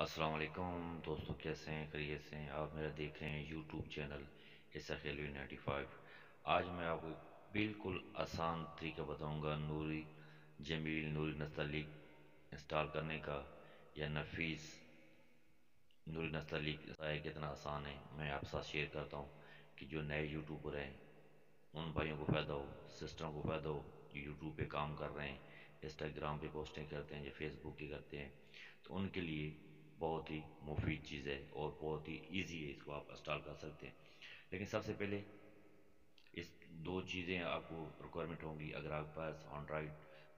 السلام علیکم دوستوں، کیسے ہیں؟ خیریت سے ہیں؟ آپ میرا دیکھ رہے ہیں یوٹیوب چینل اسخیلوی 95۔ آج میں آپ کو ایک بالکل آسان طریقہ بتاؤں گا نوری جمیل نوری نستعلیق انسٹال کرنے کا، یا نفیس نوری نستعلیق کتنا آسان ہے میں آپ ساتھ شیئر کرتا ہوں کہ جو نئے یوٹیوبر ہیں ان بھائیوں کو فائدہ ہو، سسٹم کو فائدہ ہو جو یوٹیوب پہ کام کر رہے ہیں، انسٹاگرام پہ پوسٹنگ کرتے ہیں یا فیس بک کی کرتے ہیں، تو ان کے لیے بہت ہی مفید چیز ہے اور بہت ہی ایزی ہے، اس کو آپ انسٹال کر سکتے ہیں۔ لیکن سب سے پہلے اس دو چیزیں آپ کو ریکوائرمنٹ ہوں گی۔ اگر آپ کے پاس اینڈرائڈ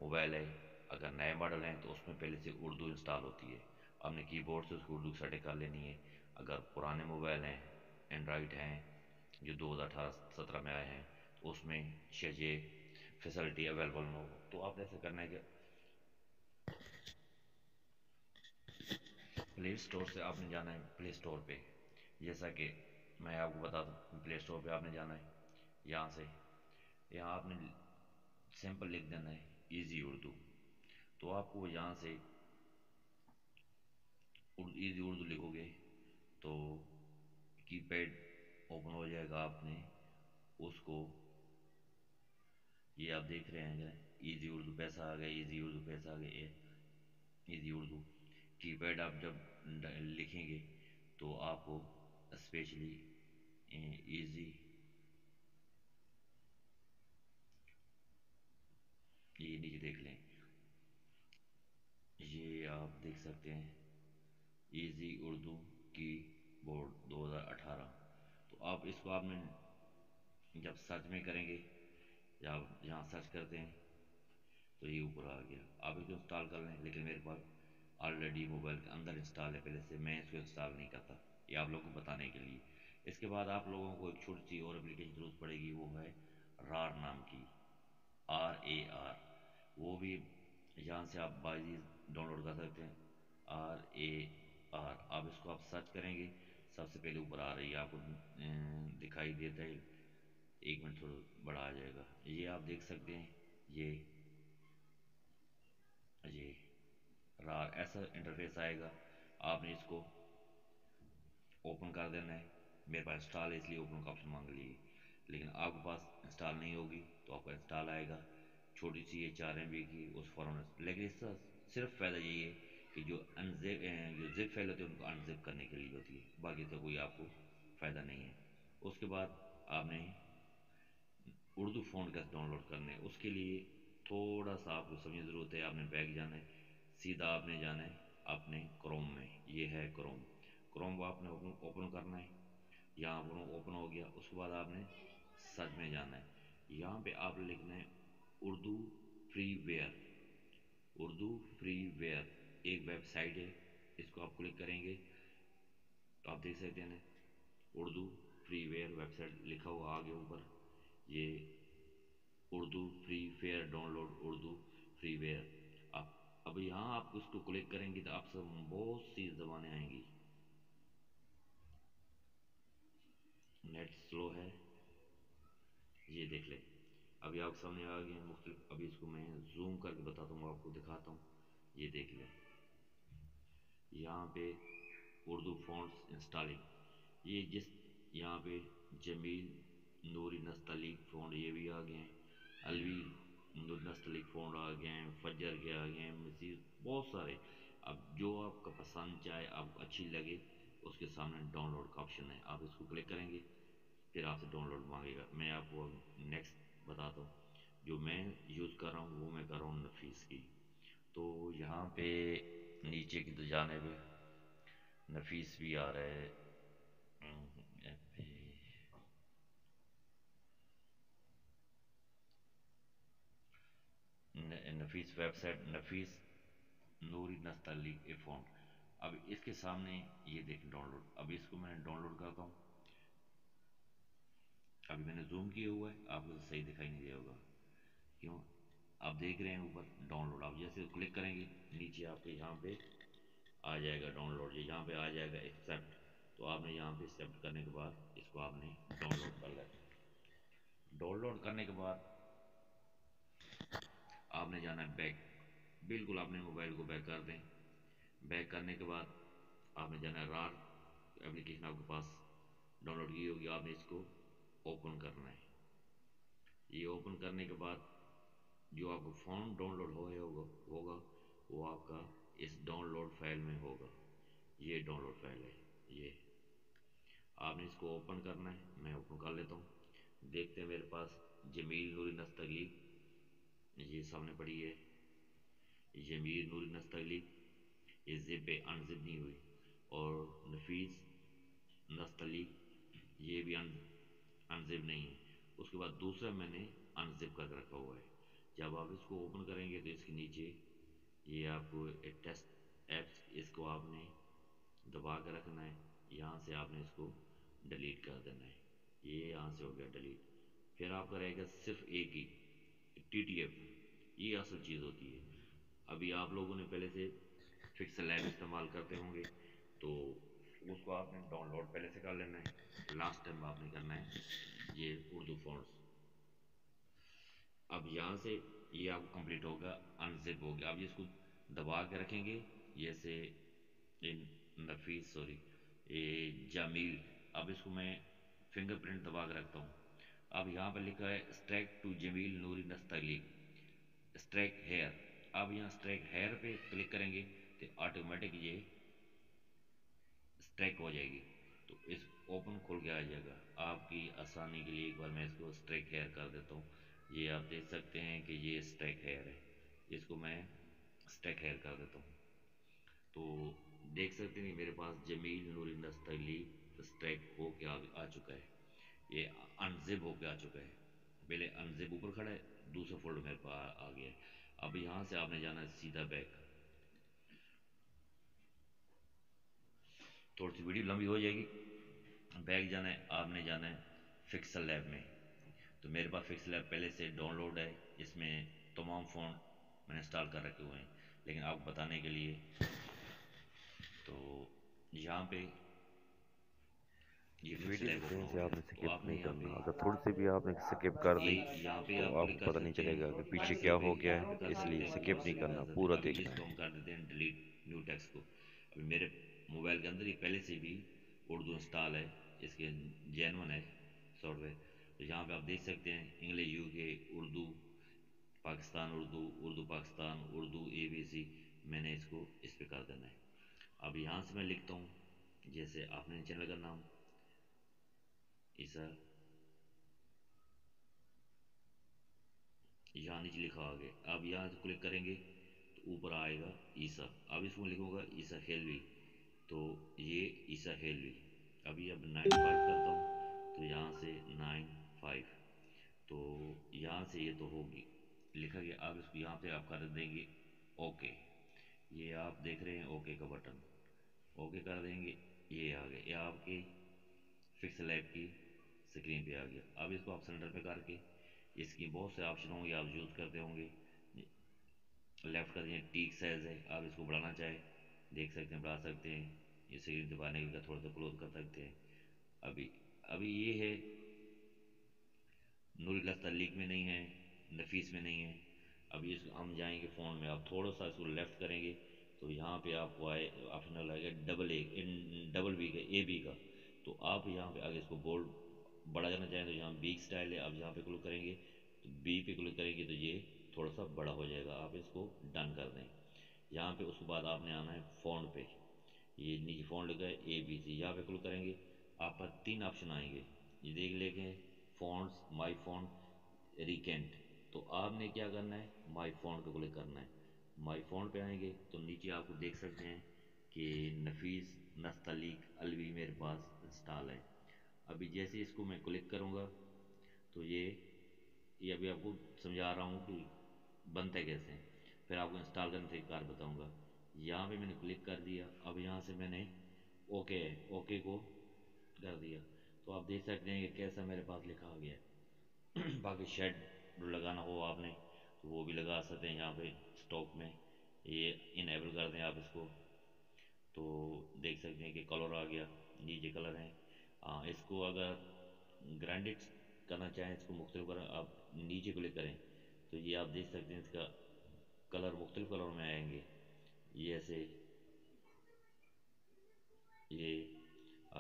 موبائل ہے، اگر نئے ماڈل ہیں تو اس میں پہلے سے اردو انسٹال ہوتی ہے، آپ نے کی بورڈ سے اس کو اردو سیٹ کر لینی ہے۔ اگر پرانے موبائل ہیں، اینڈرائڈ ہیں جو 2018-17 میں آئے ہیں، تو اس میں شاید یہ فیسلٹی اویلیبل نہ ہو، تو آپ نے ایسا کرنا ہے کہ پلے اسٹور سے آپ نے جانا ہے پلے اسٹور پہ، جیسا کہ میں آپ کو بتا دوں، پلے اسٹور پہ آپ نے جانا ہے، یہاں سے یہاں آپ نے سمپل لکھ دینا ہے ایزی اردو، تو آپ کو یہاں سے ایزی اردو لکھو گے تو کی پیڈ اوپن ہو جائے گا، آپ نے اس کو، یہ آپ دیکھ رہے ہیں ایزی اردو پیسہ آ گیا، ایزی اردو پیسہ آ گیا، ایزی اردو کی پیڈ آپ جب لکھیں گے تو آپ کو اسپیشلی ایزی، یہ نیچے دیکھ لیں، یہ آپ دیکھ سکتے ہیں ایزی اردو کی بورڈ 2018، تو آپ اس کو آپ نے جب سرچ میں کریں گے یا آپ جہاں سرچ کرتے ہیں تو یہ اوپر آ گیا، آپ اس کو انسٹال کر لیں، لیکن میرے پاس آلریڈی موبائل کے اندر انسٹال ہے پہلے سے، میں اس کو انسٹال نہیں کرتا، یہ آپ لوگوں کو بتانے کے لیے۔ اس کے بعد آپ لوگوں کو ایک چھوٹی سی اور اپلیکیشن ضرورت پڑے گی، وہ ہے رار نام کی، RAR، وہ بھی یہاں سے آپ بازی ڈاؤن لوڈ کر سکتے ہیں، RAR، آپ اس کو آپ سرچ کریں گے سب سے پہلے اوپر آ رہی ہے، آپ کو دکھائی دیتا ہے، ایک منٹ تھوڑا بڑا آ جائے گا، یہ آپ دیکھ سکتے ہیں، یہ رار ایسا انٹرفیس آئے گا، آپ نے اس کو اوپن کر دینا ہے، میرے پاس انسٹال ہے اس لیے اوپن کا آپشن مانگ لیے، لیکن آپ کے پاس انسٹال نہیں ہوگی تو آپ کا انسٹال آئے گا، چھوٹی سی یہ 4 MB کی اس فوراً، لیکن اس کا صرف فائدہ یہی ہے کہ جو انزپ جو زپ فائل ہوتی ہے ان کو انزپ کرنے کے لیے ہوتی ہے، باقی تو کوئی آپ کو فائدہ نہیں ہے۔ اس کے بعد آپ نے اردو فونٹ کیسے ڈاؤن لوڈ کرنے، اس کے لیے تھوڑا سا آپ کو سمجھنے کی ضرورت ہے، آپ نے بیک جانا ہے، سیدھا آپ نے جانا ہے اپنے کروم میں، یہ ہے کروم، کروم کو آپ نے اوپن کرنا ہے، یہاں پر اوپن ہو گیا، اس کے بعد آپ نے سرچ میں جانا ہے، یہاں پہ آپ لکھنا ہے Urdu free where, Urdu free where ایک ویب سائٹ ہے، اس کو آپ کلک کریں گے تو آپ دیکھ سکتے ہیں Urdu freeware website لکھا ہوا آگے اوپر، یہ Urdu freeware download Urdu freeware, آپ اب یہاں آپ اس کو کلک کریں گے تو آپ سے بہت سی زبانیں آئیں گی، نیٹ سلو ہے، یہ دیکھ لیں، ابھی آپ سامنے آ گئے ہیں مختلف، ابھی اس کو میں زوم کر کے بتاتا ہوں، آپ کو دکھاتا ہوں، یہ دیکھ لیں، یہاں پہ اردو فونٹس انسٹالنگ، یہ جس یہاں پہ جمیل نوری نستعلیق فونٹ یہ بھی آ گئے ہیں، الوی نوری نستعلیق فونٹ آ گئے ہیں، فجر کے آ گئے ہیں، مزید بہت سارے، اب جو آپ کا پسند چاہے آپ کو اچھی لگے اس کے سامنے ڈاؤن لوڈ کا آپشن ہے، آپ اس کو کلک کریں گے پھر آپ سے ڈاؤن لوڈ مانگے گا۔ میں آپ کو نیکسٹ بتاتا ہوں، جو میں یوز کر رہا ہوں وہ میں کر رہا ہوں نفیس کی، تو یہاں پہ نیچے کی تو جانب نفیس بھی آ رہا ہے، نفیس ویب سائٹ نفیس نوری نستعلیق اے فونٹ، اب اس کے سامنے یہ دیکھیں ڈاؤن لوڈ، اب اس کو میں ڈاؤن لوڈ کرتا ہوں، ابھی میں نے زوم کیا ہوا ہے، آپ کو صحیح دکھائی نہیں دیا ہوگا، کیوں؟ آپ دیکھ رہے ہیں اوپر ڈاؤن لوڈ، آپ جیسے کلک کریں گے نیچے آپ کے یہاں پہ آ جائے گا ڈاؤن لوڈ، یہ یہاں پہ آ جائے گا ایکسیپٹ، تو آپ نے یہاں پہ ایکسیپٹ کرنے کے بعد اس کو آپ نے ڈاؤن لوڈ کر لینا، ڈاؤن لوڈ کرنے کے بعد آپ نے جانا ہے بیک، بالکل اپنے موبائل کو بیک کر دیں، بیک کرنے کے بعد آپ نے جانا ہے رار اپلیکیشن آپ کے پاس ڈاؤن لوڈ کی ہوگی، آپ نے اس کو اوپن کرنا ہے۔ یہ اوپن کرنے کے بعد جو آپ کو فون ڈاؤن لوڈ ہوگا وہ آپ کا اس ڈاؤن لوڈ فائل میں ہوگا۔ یہ ڈاؤن لوڈ فائل ہے، یہ آپ نے اس کو اوپن کرنا ہے۔ میں اوپن کر لیتا ہوں، دیکھتے ہیں میرے پاس جمیل نوری نستعلیق یہ سامنے پڑی ہے، جمیل نوری نستعلیق، یہ زپ پہ انزپ نہیں ہوئی، اور نفیس نستعلیق یہ بھی انزپ نہیں ہے۔ اس کے بعد دوسرا میں نے انزپ کر کے رکھا ہوا ہے۔ جب آپ اس کو اوپن کریں گے تو اس کے نیچے یہ آپ کو ٹیسٹ ایپس، اس کو آپ نے دبا کے رکھنا ہے، یہاں سے آپ نے اس کو ڈیلیٹ کر دینا ہے۔ یہ یہاں سے ہو گیا ڈیلیٹ۔ پھر آپ کا رہے گا صرف ایک ہی ٹی ٹی ایف، یہ اصل چیز ہوتی ہے۔ ابھی آپ لوگوں نے پہلے سے فکس لیب استعمال کرتے ہوں گے تو اس کو آپ نے ڈاؤن لوڈ پہلے سے کر لینا ہے۔ لاسٹ ٹائم آپ نے کرنا ہے یہ اردو فونٹس۔ اب یہاں سے یہ آپ کو کمپلیٹ ہوگا، انزپ ہو گیا۔ اب اس کو دبا کے رکھیں گے، جیسے نفیس سوری یہ جمیل، اب اس کو میں فنگر پرنٹ دبا کے رکھتا ہوں۔ اب یہاں پہ لکھا ہے اسٹریک ٹو جمیل نوری نستعلیق اسٹریک ہیئر، اب یہاں اسٹریک ہیئر پہ کلک کریں گے تو آٹومیٹک یہ اسٹریک ہو جائے گی، تو اس اوپن کھول کے آ جائے گا۔ آپ کی آسانی کے لیے ایک بار میں اس کو اسٹریک ہیئر کر دیتا ہوں۔ یہ آپ دیکھ سکتے ہیں کہ یہ اسٹریک ہیئر ہے، اس کو میں اسٹریک ہیئر کر دیتا ہوں تو دیکھ سکتے ہیں میرے پاس جمیل نوری نستعلیق اسٹریک ہو کے آ چکا ہے، یہ انزپ ہو کے آ چکا ہے۔ پہلے انزپ اوپر کھڑا ہے، دوسرا فولڈر میرے پاس آ گیا ہے۔ اب یہاں سے آپ نے جانا ہے سیدھا بیک، تھوڑی سی ویڈیو لمبی ہو جائے گی، بیک جانا ہے، آپ نے جانا ہے فکسل لیب میں۔ تو میرے پاس فکسل لیب پہلے سے ڈاؤن لوڈ ہے، اس میں تمام فون میں نے انسٹال کر رکھے ہوئے ہیں، لیکن آپ کو بتانے کے لیے تو یہاں پہ یہ فکسل ویڈیو لیب کو اوپن کہیں ہو سے گیا، آپ نے تو سکپ آپ نے نہیں یہاں کرنا، پہ اگر تھوڑی سی بھی آپ نے سکپ کر دی یہ یہاں پہ تو آپ آپ کلک کو کر پتہ نہیں سکتے چلے گا ہیں، کہ پیچھے پکسل کیا پہ ہو گیا یہاں پہ ہے، کر اس لیے سکتے ہیں، سکپ کرسر نہیں پہ کر کرنا، سکتے ہیں۔ پورا ابھی دیکھنا جس کو ہم کر دیتے ہیں ڈیلیٹ نیو ٹیکسٹ کو، ابھی میرے موبائل کے اندر یہ پہلے سے بھی اردو انسٹال ہے، اس کے جینون ہے سافٹ ویئر۔ تو یہاں پہ آپ دیکھ سکتے ہیں انگلش یو کے، اردو پاکستان، اردو اردو پاکستان، اردو اے بی سی، میں نے اس کو اس پہ کر دینا ہے۔ اب یہاں سے میں لکھتا ہوں، جیسے آپ نے چینل کا نام عیسیٰ، یہاں نیچے لکھا آگے، اب یہاں سے کلک کریں گے تو اوپر آئے گا عیسیٰ، اب اس کو لکھوں گا عیسیٰ ہیلوی، تو یہ عیسیٰ ہیلوی۔ ابھی اب 95 کرتا ہوں تو یہاں سے 95، تو یہاں سے یہ تو ہوگی لکھا گیا۔ اب اس کو یہاں پہ آپ کر دیں گے اوکے، یہ آپ دیکھ رہے ہیں اوکے کا بٹن، اوکے کر دیں گے، یہ آ گیا، یہ آپ کے فکس لیب کی سکرین پہ آ گیا۔ اب اس کو آپ سینٹر پہ کر کے، اس کی بہت سے آپشن ہوں گے آپ یوز کرتے ہوں گے، لیفٹ کا دیں ٹیک سائز ہے، آپ اس کو بڑھانا چاہیں دیکھ سکتے ہیں، بڑھا سکتے ہیں، یہ سکرین دبانے کے تھوڑا سا کلوز کر سکتے ہیں۔ ابھی ابھی یہ ہے نور نستعلیق میں نہیں ہے، نفیس میں نہیں ہے۔ ابھی اس ہم جائیں گے فون میں، آپ تھوڑا سا اس کو لیفٹ کریں گے تو یہاں پہ آپ کو آپشن آئے گا ڈبل بی کا، اے بی کا، تو آپ یہاں پہ آگے اس کو بولڈ بڑا کرنا چاہیں تو یہاں بی سٹائل ہے، آپ یہاں پہ کلک کریں گے تو بی پہ کلک کریں گے تو یہ تھوڑا سا بڑا ہو جائے گا، آپ اس کو ڈن کر دیں۔ یہاں پہ اس کے بعد آپ نے آنا ہے فونٹ پہ، یہ نیچے فونٹ لگا ہے اے بی سی، یہاں پہ کلک کریں گے، آپ پر 3 آپشن آئیں گے، یہ دیکھ لیں گے فونٹس، مائی فونٹ، ریکینٹ، تو آپ نے کیا کرنا ہے مائی فونٹ پہ کلک کرنا ہے۔ مائی فونٹ پہ آئیں گے تو نیچے آپ کو دیکھ سکتے ہیں کہ نفیس نستعلیق الوی میرے پاس انسٹال ہے۔ ابھی جیسے اس کو میں کلک کروں گا تو یہ ابھی آپ کو سمجھا رہا ہوں کہ بنتا ہے کیسے، پھر آپ کو انسٹال کرنے سے کار بتاؤں گا۔ یہاں پہ میں نے کلک کر دیا، اب یہاں سے میں نے اوکے اوکے کو کر دیا، تو آپ دیکھ سکتے ہیں کہ کیسا میرے پاس لکھا آ گیا ہے۔ باقی شیڈ لگانا ہو آپ نے تو وہ بھی لگا سکتے ہیں، یہاں پہ اسٹاک میں یہ انیبل کر دیں آپ اس کو، تو دیکھ سکتے ہیں کہ کلر آ گیا، نیچے کلر ہیں۔ ہاں اس کو اگر گرینڈڈ کرنا چاہیں، اس کو مختلف کریں، آپ نیچے کلک کریں تو یہ آپ دیکھ سکتے ہیں اس کا کلر مختلف کلر میں آئیں گے، یہ ایسے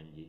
MG